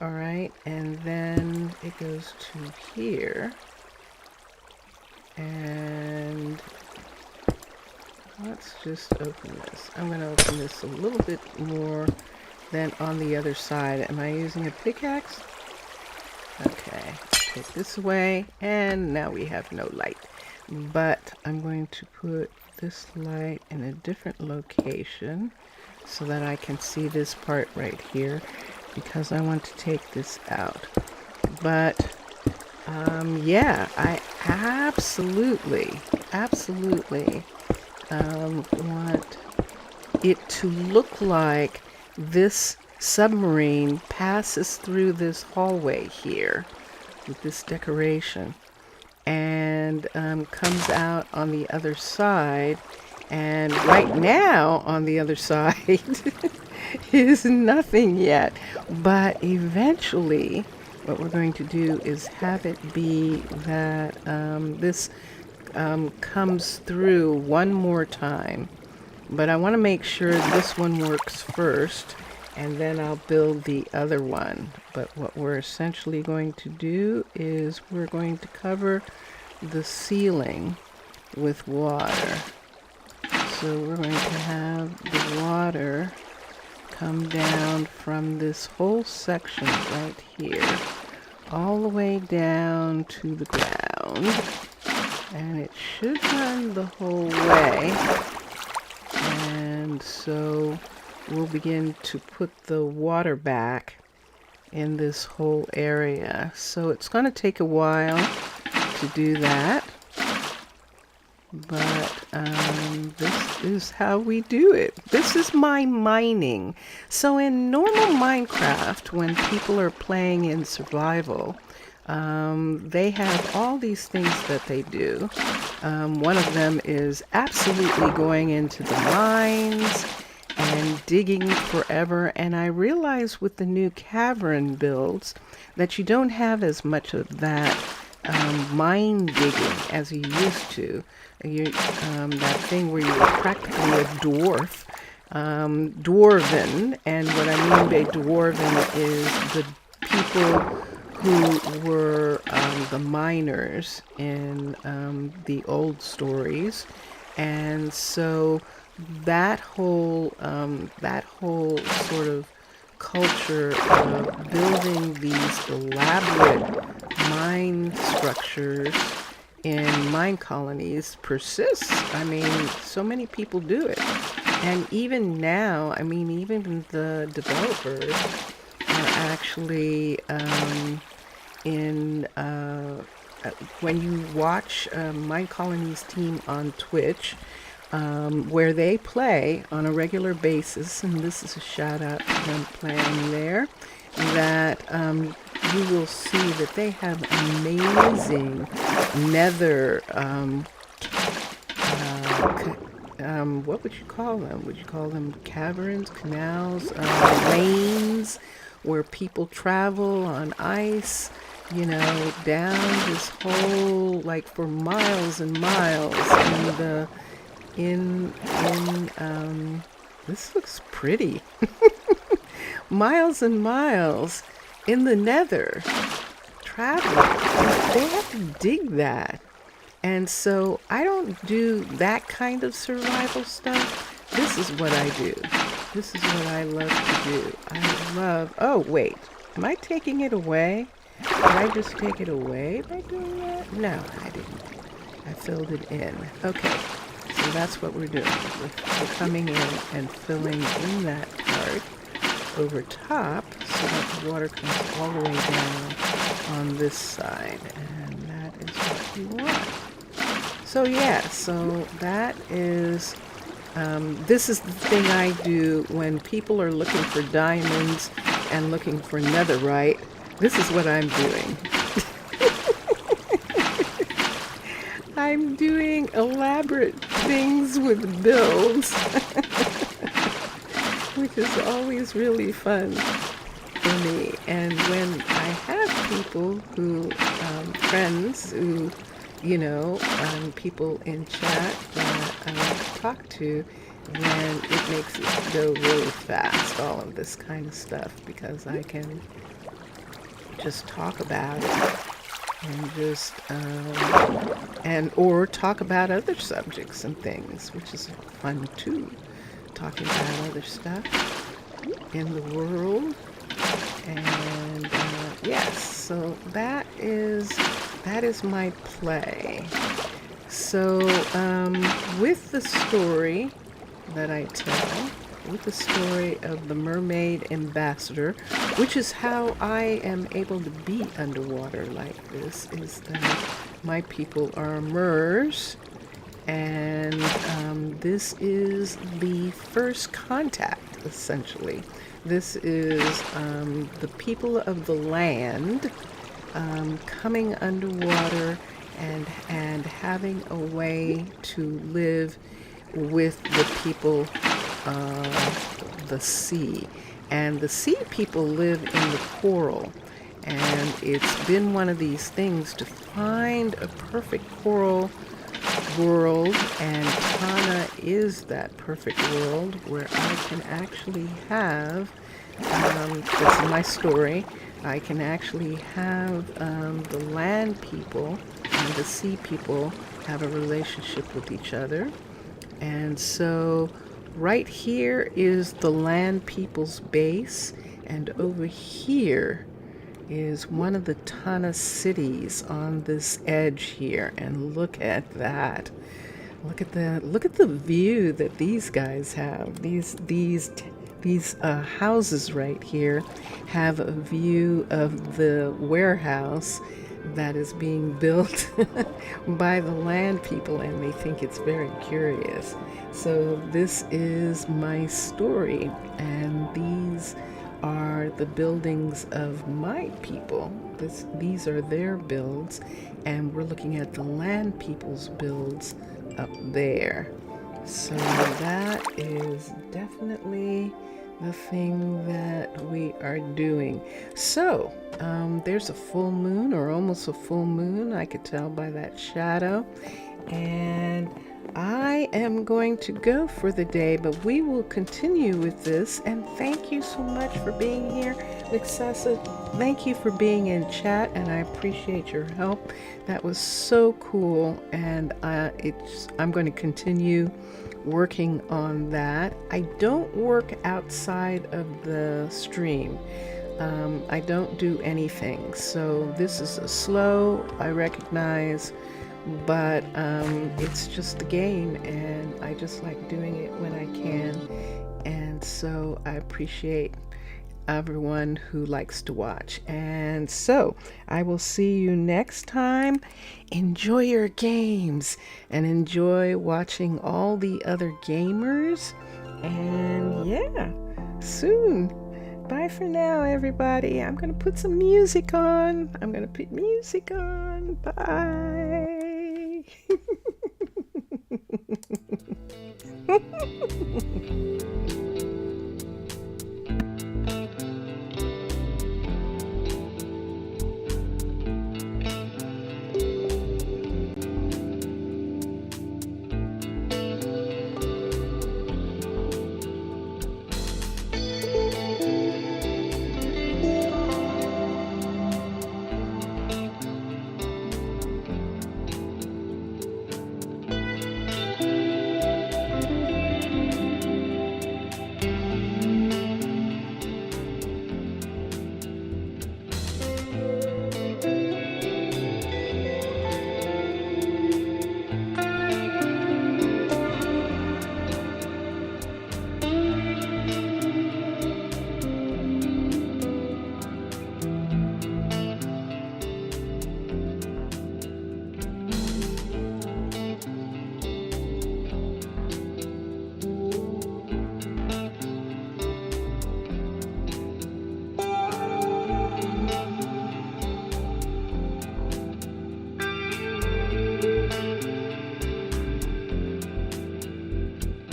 All right, and then it goes to here. And let's just open this. I'm going to open this a little bit more than on the other side. Am I using a pickaxe? Okay, take this away, and now we have no light. But I'm going to put this light in a different location so that I can see this part right here. because I want to take this out. But yeah, I absolutely want it to look like this submarine passes through this hallway here with this decoration and comes out on the other side. And right now on the other side is nothing yet. But eventually what we're going to do is have it be that this comes through one more time. But I want to make sure this one works first, and then I'll build the other one. But what we're essentially going to do is we're going to cover the ceiling with water. So we're going to have the water come down from this whole section right here, all the way down to the ground. And it should run the whole way. And so we'll begin to put the water back in this whole area. So it's going to take a while to do that. But this is how we do it. This is my mining. So in normal Minecraft, when people are playing in survival, they have all these things that they do. One of them is absolutely going into the mines and digging forever. And I realize with the new cavern builds that you don't have as much of that mine digging as you used to. That thing where you were practically a dwarf, dwarven, and what I mean by dwarven is the people who were the miners in the old stories. And so that whole sort of culture of building these elaborate mine structures in Minecolonies persists. I mean, so many people do it. And even now, I mean, even the developers are actually when you watch Minecolonies team on Twitch, where they play on a regular basis, and this is a shout out to them playing there, that you will see that they have amazing nether, what would you call them? Would you call them caverns, canals, lanes where people travel on ice, you know, down this whole, like for miles and miles, and this looks pretty. Miles and miles in the nether, traveling. They have to dig that. And so I don't do that kind of survival stuff. This is what I do. This is what I love to do. I love, oh wait, am I taking it away? Did I just take it away by doing that? No, I didn't. I filled it in. Okay, so that's what we're doing. We're coming in and filling in that part over top so that the water comes all the way down on this side, and that is what we want. So yeah, so that is this is the thing I do when people are looking for diamonds and looking for netherite. This is what I'm doing. I'm doing elaborate things with builds, which is always really fun for me. And when I have people who, friends who, you know, people in chat that I want to talk to, then it makes it go really fast, all of this kind of stuff, because I can just talk about it and just or talk about other subjects and things, which is fun too, talking about other stuff in the world. And yes, so that is my play. So with the story that I tell, with the story of the mermaid ambassador, which is how I am able to be underwater like this, is that my people are mers, and this is the first contact, essentially. This is the people of the land coming underwater and having a way to live with the people of the sea. And the sea people live in the coral. And it's been one of these things to find a perfect coral world, and Tana is that perfect world where I can actually have, this is my story, I can actually have the land people and the sea people have a relationship with each other. And so right here is the land people's base, and over here is one of the Tana cities on this edge here. And look at that. Look at the view that these guys have. These houses right here have a view of the warehouse that is being built by the land people, and they think it's very curious. So this is my story, and these are the buildings of my people. These are their builds, and we're looking at the land people's builds up there. So that is definitely the thing that we are doing. So there's a full moon, or almost a full moon, I could tell by that shadow, and I am going to go for the day, but we will continue with this. And thank you so much for being here, Excessive. Thank you for being in chat, and I appreciate your help. That was so cool, and I'm going to continue working on that. I don't work outside of the stream. I don't do anything, so this is a slow, I recognize, but it's just a game, and I just like doing it when I can. And so I appreciate everyone who likes to watch. And so I will see you next time. Enjoy your games and enjoy watching all the other gamers. And yeah, soon. Bye for now, everybody. I'm going to put some music on. Bye.